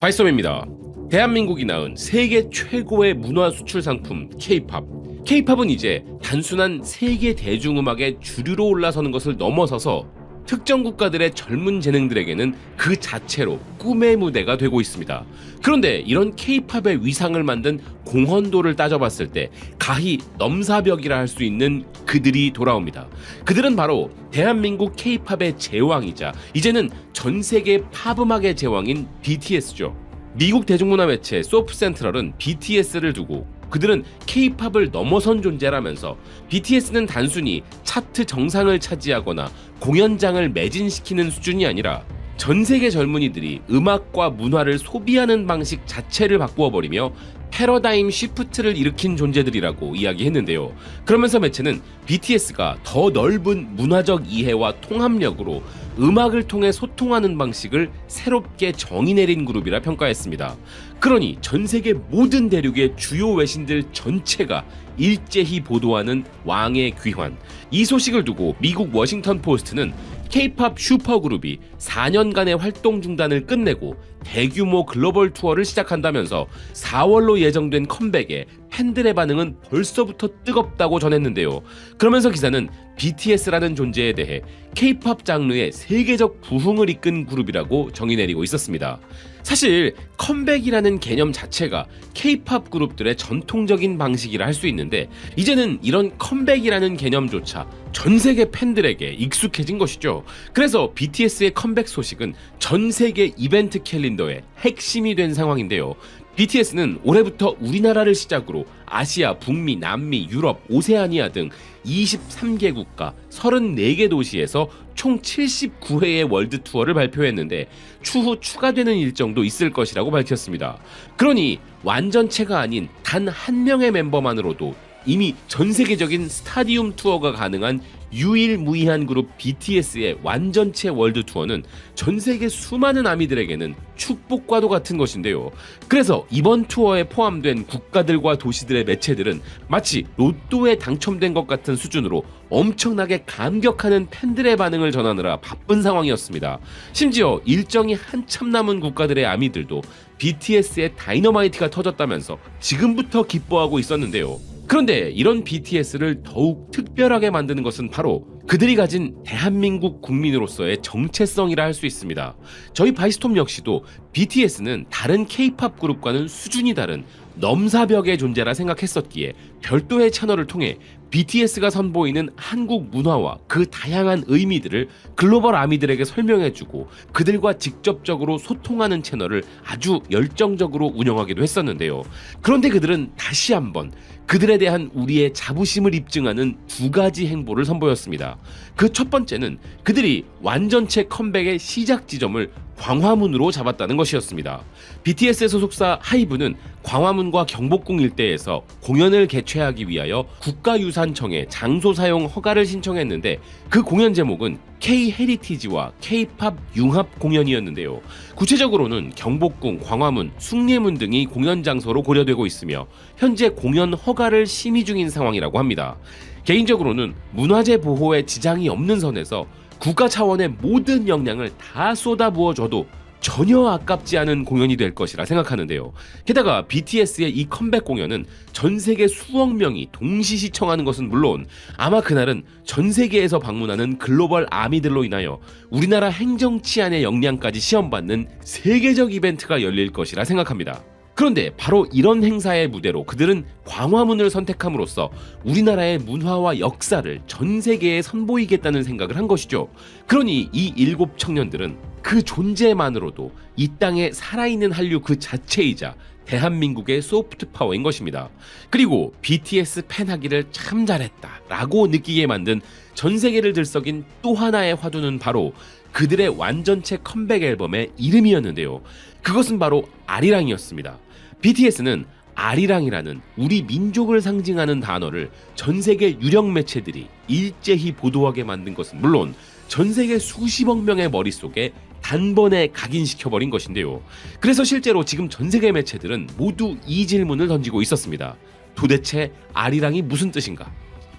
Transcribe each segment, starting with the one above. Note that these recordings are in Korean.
바이썸입니다. 대한민국이 낳은 세계 최고의 문화 수출 상품 K-팝. K-팝은 이제 단순한 세계 대중음악의 주류로 올라서는 것을 넘어서서 특정 국가들의 젊은 재능들에게는 그 자체로 꿈의 무대가 되고 있습니다. 그런데 이런 K-팝의 위상을 만든 공헌도를 따져봤을 때 가히 넘사벽이라 할 수 있는 그들이 돌아옵니다. 그들은 바로 대한민국 K-팝의 제왕이자 이제는 전 세계 팝음악의 제왕인 BTS죠. 미국 대중문화 매체 소프센트럴은 BTS를 두고 그들은 K-팝을 넘어선 존재라면서 BTS는 단순히 차트 정상을 차지하거나 공연장을 매진시키는 수준이 아니라 전 세계 젊은이들이 음악과 문화를 소비하는 방식 자체를 바꾸어버리며 패러다임 시프트를 일으킨 존재들이라고 이야기했는데요. 그러면서 매체는 BTS가 더 넓은 문화적 이해와 통합력으로 음악을 통해 소통하는 방식을 새롭게 정의 내린 그룹이라 평가했습니다. 그러니 전 세계 모든 대륙의 주요 외신들 전체가 일제히 보도하는 왕의 귀환. 이 소식을 두고 미국 워싱턴 포스트는 K-팝 슈퍼그룹이 4년간의 활동 중단을 끝내고 대규모 글로벌 투어를 시작한다면서 4월로 예정된 컴백에 팬들의 반응은 벌써부터 뜨겁다고 전했는데요. 그러면서 기사는 BTS라는 존재에 대해 K-팝 장르의 세계적 부흥을 이끈 그룹이라고 정의 내리고 있었습니다. 사실 컴백이라는 개념 자체가 K-팝 그룹들의 전통적인 방식이라 할 수 있는데 이제는 이런 컴백이라는 개념조차 전 세계 팬들에게 익숙해진 것이죠. 그래서 BTS의 컴백 소식은 전 세계 이벤트 캘린더의 핵심이 된 상황인데요. BTS는 올해부터 우리나라를 시작으로 아시아, 북미, 남미, 유럽, 오세아니아 등 23개 국가 34개 도시에서 총 79회의 월드 투어를 발표했는데 추후 추가되는 일정도 있을 것이라고 밝혔습니다. 그러니 완전체가 아닌 단 한 명의 멤버만으로도 이미 전 세계적인 스타디움 투어가 가능한 유일무이한 그룹 BTS의 완전체 월드 투어는 전 세계 수많은 아미들에게는 축복과도 같은 것인데요. 그래서 이번 투어에 포함된 국가들과 도시들의 매체들은 마치 로또에 당첨된 것 같은 수준으로 엄청나게 감격하는 팬들의 반응을 전하느라 바쁜 상황이었습니다. 심지어 일정이 한참 남은 국가들의 아미들도 BTS의 다이너마이트가 터졌다면서 지금부터 기뻐하고 있었는데요. 그런데 이런 BTS를 더욱 특별하게 만드는 것은 바로 그들이 가진 대한민국 국민으로서의 정체성이라 할 수 있습니다. 저희 바이스톰 역시도 BTS는 다른 K-팝 그룹과는 수준이 다른 넘사벽의 존재라 생각했었기에 별도의 채널을 통해 BTS가 선보이는 한국 문화와 그 다양한 의미들을 글로벌 아미들에게 설명해주고 그들과 직접적으로 소통하는 채널을 아주 열정적으로 운영하기도 했었는데요. 그런데 그들은 다시 한번 그들에 대한 우리의 자부심을 입증하는 두 가지 행보를 선보였습니다. 그 첫 번째는 그들이 완전체 컴백의 시작 지점을 광화문으로 잡았다는 것이었습니다. BTS의 소속사 하이브는 광화문과 경복궁 일대에서 공연을 개최하기 위하여 국가유산청에 장소 사용 허가를 신청했는데 그 공연 제목은 K-헤리티지와 K-팝 융합 공연이었는데요. 구체적으로는 경복궁, 광화문, 숭례문 등이 공연 장소로 고려되고 있으며 현재 공연 허가를 심의 중인 상황이라고 합니다. 개인적으로는 문화재 보호에 지장이 없는 선에서 국가 차원의 모든 역량을 다 쏟아부어줘도 전혀 아깝지 않은 공연이 될 것이라 생각하는데요. 게다가 BTS의 이 컴백 공연은 전 세계 수억 명이 동시 시청하는 것은 물론 아마 그날은 전 세계에서 방문하는 글로벌 아미들로 인하여 우리나라 행정 치안의 역량까지 시험받는 세계적 이벤트가 열릴 것이라 생각합니다. 그런데 바로 이런 행사의 무대로 그들은 광화문을 선택함으로써 우리나라의 문화와 역사를 전 세계에 선보이겠다는 생각을 한 것이죠. 그러니 이 7 청년들은 그 존재만으로도 이 땅에 살아있는 한류 그 자체이자 대한민국의 소프트 파워인 것입니다. 그리고 BTS 팬하기를 참 잘했다 라고 느끼게 만든 전 세계를 들썩인 또 하나의 화두는 바로 그들의 완전체 컴백 앨범의 이름이었는데요. 그것은 바로 아리랑이었습니다. BTS는 아리랑이라는 우리 민족을 상징하는 단어를 전 세계 유력 매체들이 일제히 보도하게 만든 것은 물론 전 세계 수십억 명의 머릿속에 단번에 각인시켜버린 것인데요. 그래서 실제로 지금 전 세계 매체들은 모두 이 질문을 던지고 있었습니다. 도대체 아리랑이 무슨 뜻인가?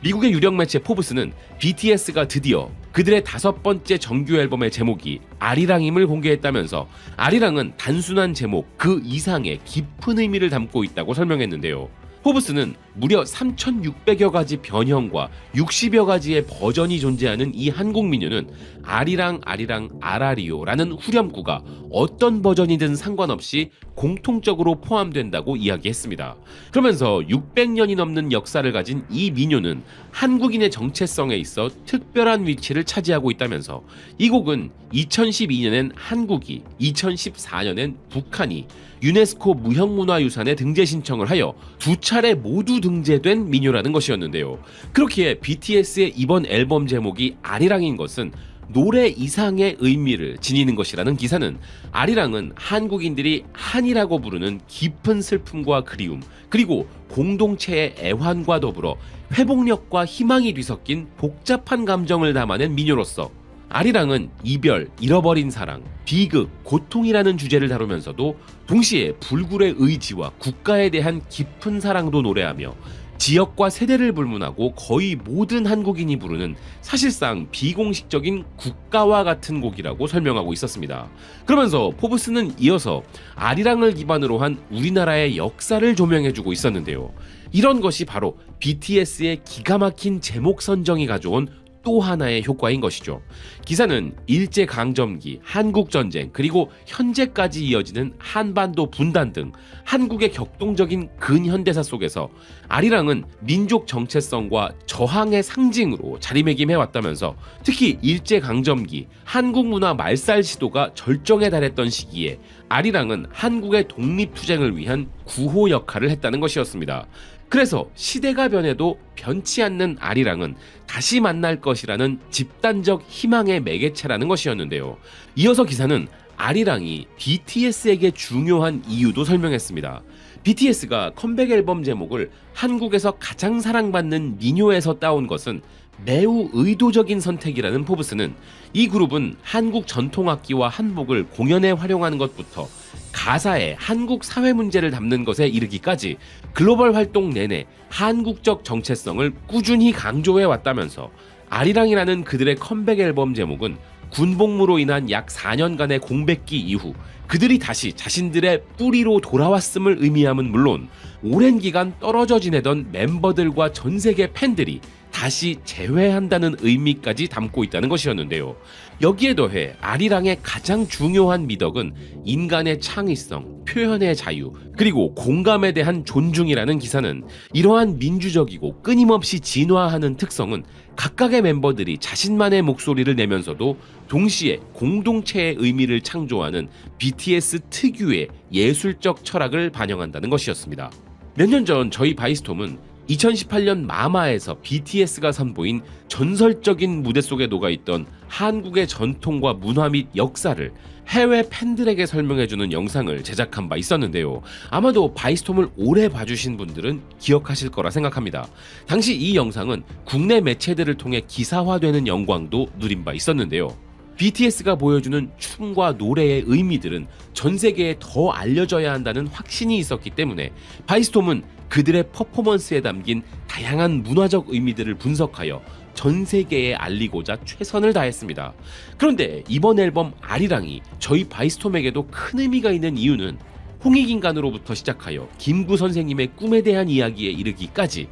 미국의 유력 매체 포브스는 BTS가 드디어 그들의 5번째 정규 앨범의 제목이 아리랑임을 공개했다면서 아리랑은 단순한 제목 그 이상의 깊은 의미를 담고 있다고 설명했는데요. 포브스는 무려 3,600여 가지 변형과 60여 가지의 버전이 존재하는 이 한국 민요는 아리랑 아리랑 아라리오라는 후렴구가 어떤 버전이든 상관없이 공통적으로 포함된다고 이야기했습니다. 그러면서 600년이 넘는 역사를 가진 이 민요는 한국인의 정체성에 있어 특별한 위치를 차지하고 있다면서 이 곡은 2012년엔 한국이, 2014년엔 북한이 유네스코 무형문화유산에 등재 신청을 하여 2차례 모두 등재된 민요라는 것이었는데요. 그렇기에 BTS의 이번 앨범 제목이 아리랑인 것은 노래 이상의 의미를 지니는 것이라는 기사는 아리랑은 한국인들이 한이라고 부르는 깊은 슬픔과 그리움, 그리고 공동체의 애환과 더불어 회복력과 희망이 뒤섞인 복잡한 감정을 담아낸 민요로서 아리랑은 이별, 잃어버린 사랑, 비극, 고통이라는 주제를 다루면서도 동시에 불굴의 의지와 국가에 대한 깊은 사랑도 노래하며 지역과 세대를 불문하고 거의 모든 한국인이 부르는 사실상 비공식적인 국가와 같은 곡이라고 설명하고 있었습니다. 그러면서 포브스는 이어서 아리랑을 기반으로 한 우리나라의 역사를 조명해주고 있었는데요. 이런 것이 바로 BTS의 기가 막힌 제목 선정이 가져온 또 하나의 효과인 것이죠. 기사는 일제강점기, 한국전쟁, 그리고 현재까지 이어지는 한반도 분단 등 한국의 격동적인 근현대사 속에서 아리랑은 민족 정체성과 저항의 상징으로 자리매김해왔다면서 특히 일제강점기, 한국 문화 말살 시도가 절정에 달했던 시기에 아리랑은 한국의 독립투쟁을 위한 구호 역할을 했다는 것이었습니다. 그래서 시대가 변해도 변치 않는 아리랑은 다시 만날 것이라는 집단적 희망의 매개체라는 것이었는데요. 이어서 기사는 아리랑이 BTS에게 중요한 이유도 설명했습니다. BTS가 컴백 앨범 제목을 한국에서 가장 사랑받는 민요에서 따온 것은 매우 의도적인 선택이라는 포브스는 이 그룹은 한국 전통악기와 한복을 공연에 활용하는 것부터 가사에 한국 사회 문제를 담는 것에 이르기까지 글로벌 활동 내내 한국적 정체성을 꾸준히 강조해 왔다면서 아리랑이라는 그들의 컴백 앨범 제목은 군복무로 인한 약 4년간의 공백기 이후 그들이 다시 자신들의 뿌리로 돌아왔음을 의미함은 물론 오랜 기간 떨어져 지내던 멤버들과 전 세계 팬들이 다시 재회한다는 의미까지 담고 있다는 것이었는데요. 여기에 더해 아리랑의 가장 중요한 미덕은 인간의 창의성, 표현의 자유, 그리고 공감에 대한 존중이라는 기사는 이러한 민주적이고 끊임없이 진화하는 특성은 각각의 멤버들이 자신만의 목소리를 내면서도 동시에 공동체의 의미를 창조하는 BTS 특유의 예술적 철학을 반영한다는 것이었습니다. 몇 년 전 저희 바이스톰은 2018년 마마에서 BTS가 선보인 전설적인 무대 속에 녹아있던 한국의 전통과 문화 및 역사를 해외 팬들에게 설명해주는 영상을 제작한 바 있었는데요. 아마도 바이스톰을 오래 봐주신 분들은 기억하실 거라 생각합니다. 당시 이 영상은 국내 매체들을 통해 기사화되는 영광도 누린 바 있었는데요. BTS가 보여주는 춤과 노래의 의미들은 전 세계에 더 알려져야 한다는 확신이 있었기 때문에 바이스톰은 그들의 퍼포먼스에 담긴 다양한 문화적 의미들을 분석하여 전 세계에 알리고자 최선을 다했습니다. 그런데 이번 앨범 아리랑이 저희 바이스톰에게도 큰 의미가 있는 이유는 홍익인간으로부터 시작하여 김구 선생님의 꿈에 대한 이야기에 이르기까지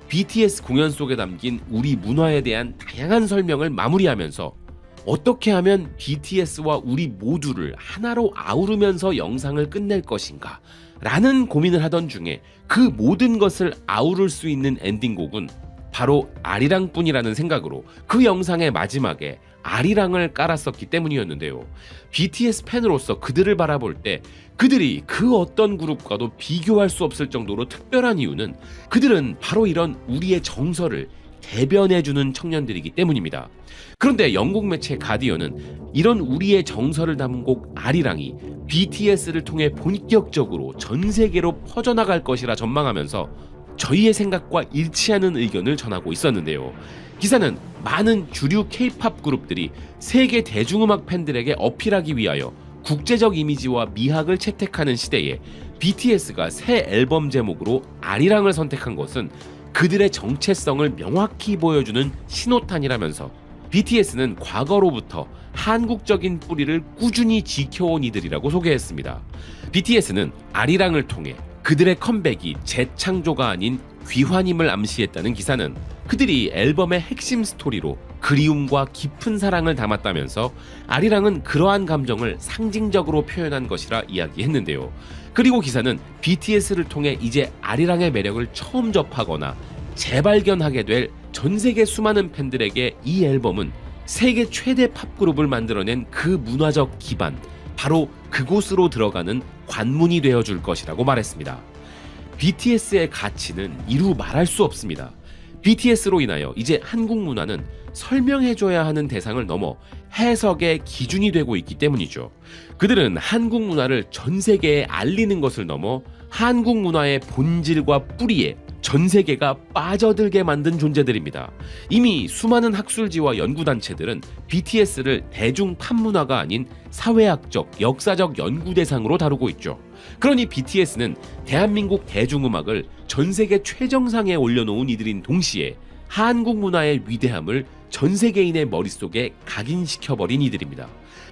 BTS 공연 속에 담긴 우리 문화에 대한 다양한 설명을 마무리하면서 어떻게 하면 BTS와 우리 모두를 하나로 아우르면서 영상을 끝낼 것인가 라는 고민을 하던 중에 그 모든 것을 아우를 수 있는 엔딩곡은 바로 아리랑뿐이라는 생각으로 그 영상의 마지막에 아리랑을 깔았었기 때문이었는데요. BTS 팬으로서 그들을 바라볼 때 그들이 그 어떤 그룹과도 비교할 수 없을 정도로 특별한 이유는 그들은 바로 이런 우리의 정서를 대변해주는 청년들이기 때문입니다. 그런데 영국 매체 가디언은 이런 우리의 정서를 담은 곡 아리랑이 BTS를 통해 본격적으로 전 세계로 퍼져나갈 것이라 전망하면서 저희의 생각과 일치하는 의견을 전하고 있었는데요. 기사는 많은 주류 K-팝 그룹들이 세계 대중음악 팬들에게 어필하기 위하여 국제적 이미지와 미학을 채택하는 시대에 BTS가 새 앨범 제목으로 아리랑을 선택한 것은 그들의 정체성을 명확히 보여주는 신호탄이라면서 BTS는 과거로부터 한국적인 뿌리를 꾸준히 지켜온 이들이라고 소개했습니다. BTS는 아리랑을 통해 그들의 컴백이 재창조가 아닌 귀환임을 암시했다는 기사는 그들이 앨범의 핵심 스토리로 그리움과 깊은 사랑을 담았다면서 아리랑은 그러한 감정을 상징적으로 표현한 것이라 이야기했는데요. 그리고 기사는 BTS를 통해 이제 아리랑의 매력을 처음 접하거나 재발견하게 될 전 세계 수많은 팬들에게 이 앨범은 세계 최대 팝그룹을 만들어낸 그 문화적 기반, 바로 그곳으로 들어가는 관문이 되어줄 것이라고 말했습니다. BTS의 가치는 이루 말할 수 없습니다. BTS로 인하여 이제 한국 문화는 설명해줘야 하는 대상을 넘어 해석의 기준이 되고 있기 때문이죠. 그들은 한국 문화를 전 세계에 알리는 것을 넘어 한국 문화의 본질과 뿌리에 전 세계가 빠져들게 만든 존재들입니다. 이미 수많은 학술지와 연구단체들은 BTS를 대중 팝문화가 아닌 사회학적, 역사적 연구 대상으로 다루고 있죠. 그러니 BTS는 대한민국 대중음악을 전 세계 최정상에 올려놓은 이들인 동시에 한국 문화의 위대함을 전 세계인의 머릿속에 각인시켜버린 이들입니다.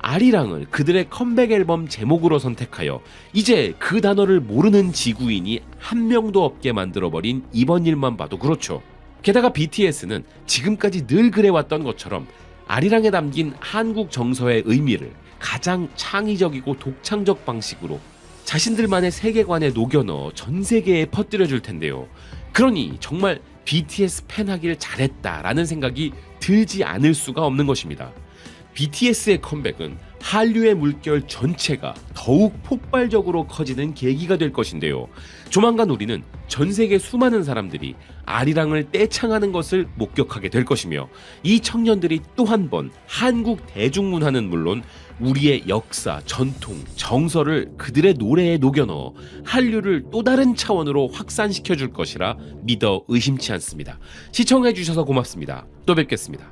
아리랑을 그들의 컴백 앨범 제목으로 선택하여 이제 그 단어를 모르는 지구인이 한 명도 없게 만들어버린 이번 일만 봐도 그렇죠. 게다가 BTS는 지금까지 늘 그래왔던 것처럼 아리랑에 담긴 한국 정서의 의미를 가장 창의적이고 독창적 방식으로 자신들만의 세계관에 녹여넣어 전 세계에 퍼뜨려줄 텐데요. 그러니 정말 BTS 팬하길 잘했다라는 생각이 들지 않을 수가 없는 것입니다. BTS의 컴백은 한류의 물결 전체가 더욱 폭발적으로 커지는 계기가 될 것인데요. 조만간 우리는 전 세계 수많은 사람들이 아리랑을 떼창하는 것을 목격하게 될 것이며 이 청년들이 또 한 번 한국 대중문화는 물론 우리의 역사, 전통, 정서를 그들의 노래에 녹여넣어 한류를 또 다른 차원으로 확산시켜 줄 것이라 믿어 의심치 않습니다. 시청해 주셔서 고맙습니다. 또 뵙겠습니다.